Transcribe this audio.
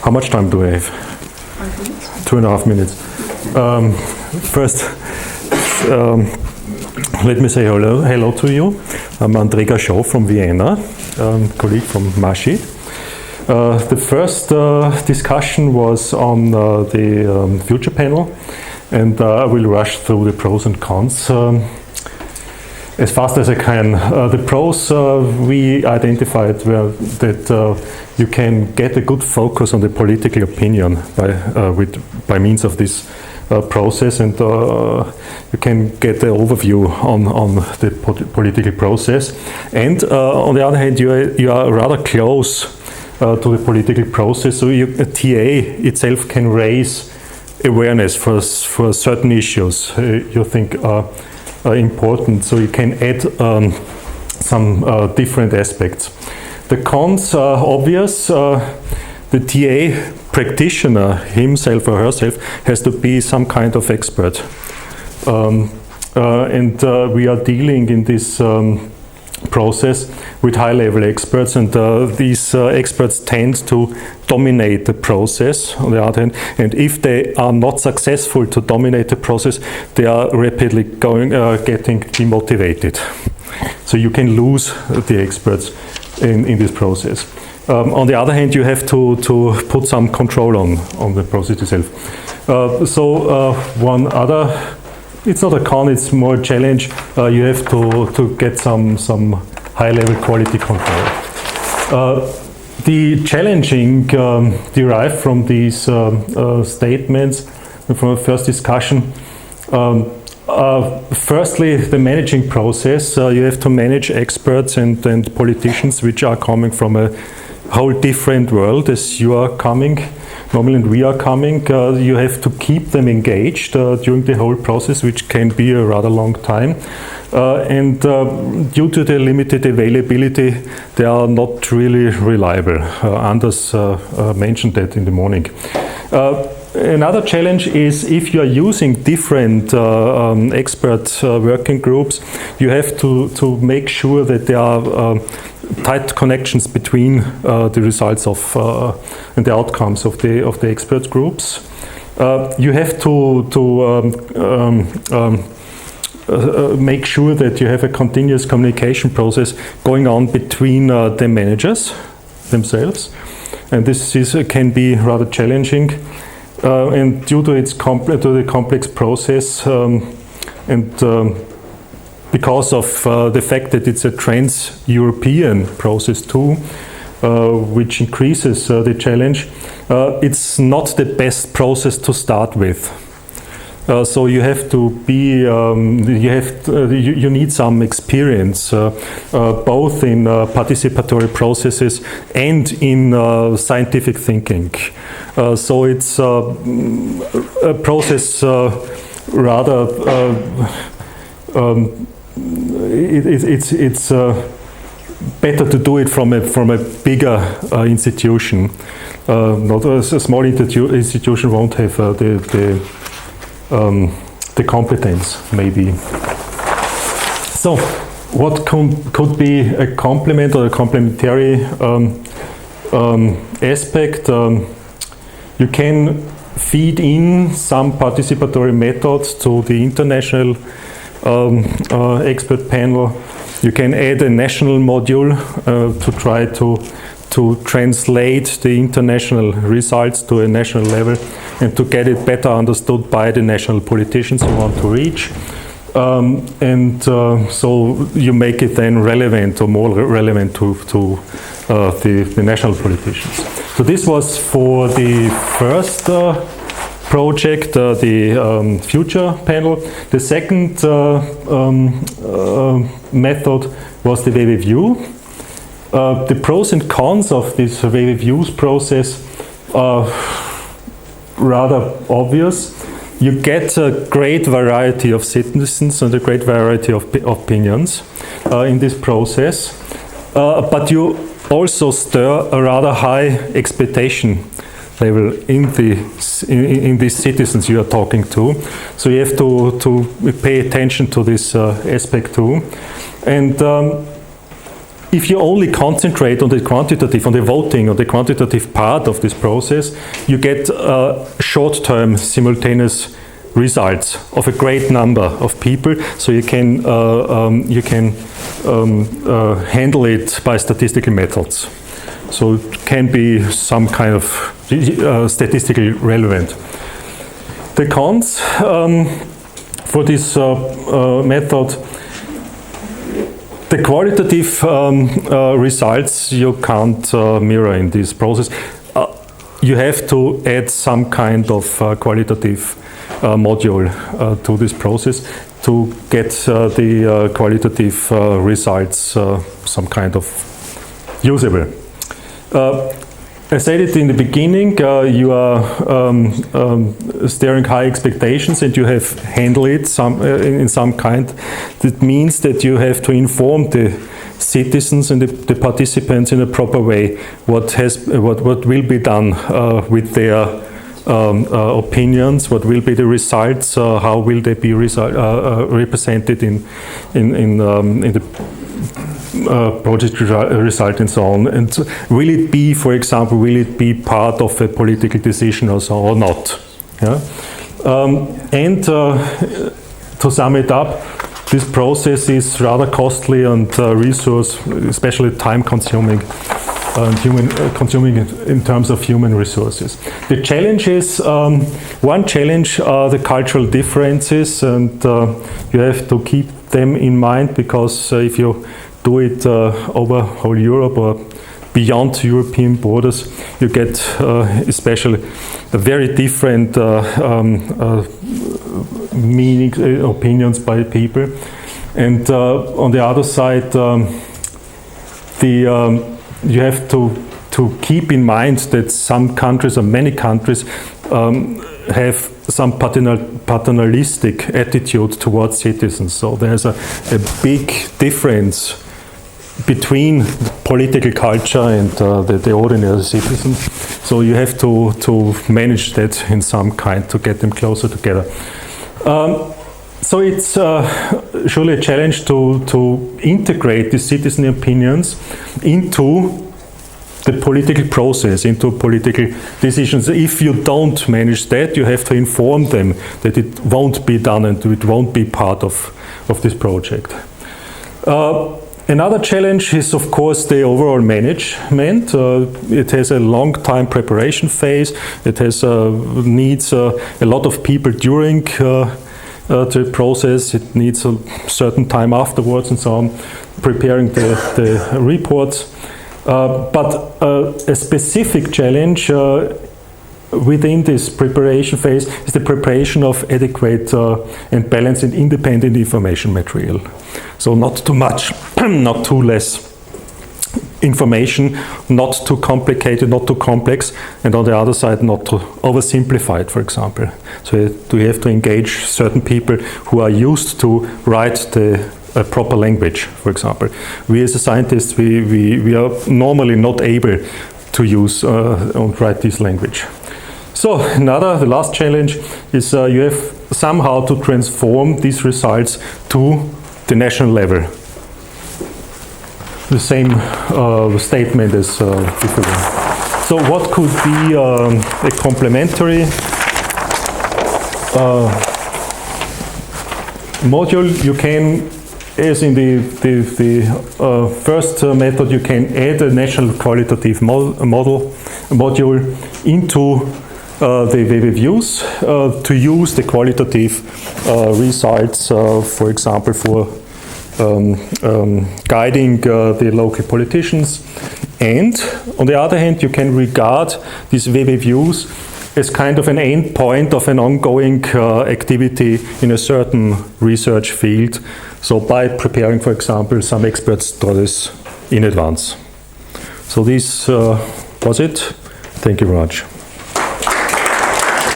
How much time do I have? 5 minutes. 2.5 minutes. First, let me say hello to you. I'm André Gazsó from Vienna, colleague from Mashi. The first discussion was on the future panel, and I will rush through the pros and cons as fast as I can. The pros, we identified that you can get a good focus on the political opinion by means of this process, and you can get an overview on the political process. And on the other hand, you are rather close to the political process, so a TA itself can raise awareness for certain issues you think are important, so you can add some different aspects. The cons are obvious. The TA practitioner, himself or herself, has to be some kind of expert. And we are dealing in this process with high-level experts, and these experts tend to dominate the process on the other hand, and if they are not successful to dominate the process, they are rapidly getting demotivated. So you can lose the experts in this process. On the other hand, you have to put some control on the process itself. One other, it's not a con, it's more a challenge. You have to get some high-level quality control. The challenging derived from these statements, from the first discussion. Firstly, the managing process. You have to manage experts and politicians which are coming from a whole different world as you are coming. Normally, and we are coming. You have to keep them engaged during the whole process, which can be a rather long time. And due to the limited availability, they are not really reliable. Anders mentioned that in the morning. Another challenge is if you are using different expert working groups, you have to make sure that there are tight connections between the results of and the outcomes of the expert groups. You have to make sure that you have a continuous communication process going on between the managers themselves, and this can be rather challenging. And due to the complex process and because of the fact that it's a trans-European process too, which increases the challenge, it's not the best process to start with. So you have to be, you need some experience, both in participatory processes and in scientific thinking. So it's a process rather, it's better to do it from a bigger institution. Not a small institution won't have the competence, maybe. So, what could be a complement or a complementary aspect? You can feed in some participatory methods to the international expert panel. You can add a national module to try to translate the international results to a national level and to get it better understood by the national politicians you want to reach. So you make it then relevant or more relevant to the national politicians. So this was for the first project, the future panel. The second method was the WeWeView. The pros and cons of this WeWeViews process are rather obvious. You get a great variety of citizens and a great variety of opinions in this process, but you also stir a rather high expectation level in these citizens you are talking to. So you have to pay attention to this aspect too. And if you only concentrate on the quantitative, on the voting, on the quantitative part of this process, you get short-term simultaneous results of a great number of people, so you can handle it by statistical methods. So it can be some kind of statistically relevant. The cons for this method: the qualitative results you can't mirror in this process. You have to add some kind of qualitative module to this process to get the qualitative results some kind of usable. I said it in the beginning, you are steering high expectations and you have handled it in some kind. That means that you have to inform the citizens and the participants in a proper way what will be done with their opinions, what will be the results, how will they be represented in the project result and so on. And will it be, for example, will it be part of a political decision or so or not? Yeah? To sum it up, this process is rather costly and resource, especially time consuming, consuming in terms of human resources. The challenge is, one challenge are the cultural differences, and you have to keep them in mind, because if you do it over whole Europe or beyond European borders, you get especially a very different opinions by people. And on the other side, you have to keep in mind that some countries, or many countries, have some paternalistic attitude towards citizens. So there's a big difference between political culture and the ordinary citizens. So you have to manage that in some kind to get them closer together. So it's surely a challenge to integrate the citizen opinions into the political process, into political decisions. If you don't manage that, you have to inform them that it won't be done and it won't be part of this project. Another challenge is, of course, the overall management. It has a long time preparation phase. It has needs a lot of people during the process. It needs a certain time afterwards and so on, preparing the reports. But a specific challenge within this preparation phase is the preparation of adequate and balanced and independent information material. So not too much, not too less information, not too complicated, not too complex, and on the other side not too oversimplified, for example. So you have to engage certain people who are used to write the proper language, for example. We as a scientist, we are normally not able to use and write this language. So the last challenge is you have somehow to transform these results to the national level. The same statement as before. So what could be a complementary module? You can, as in the first method, you can add a national qualitative module into the WeViews to use the qualitative results, for example, for guiding the local politicians. And on the other hand, you can regard these WeViews as kind of an end point of an ongoing activity in a certain research field. So by preparing, for example, some expert studies in advance. So this was it. Thank you very much.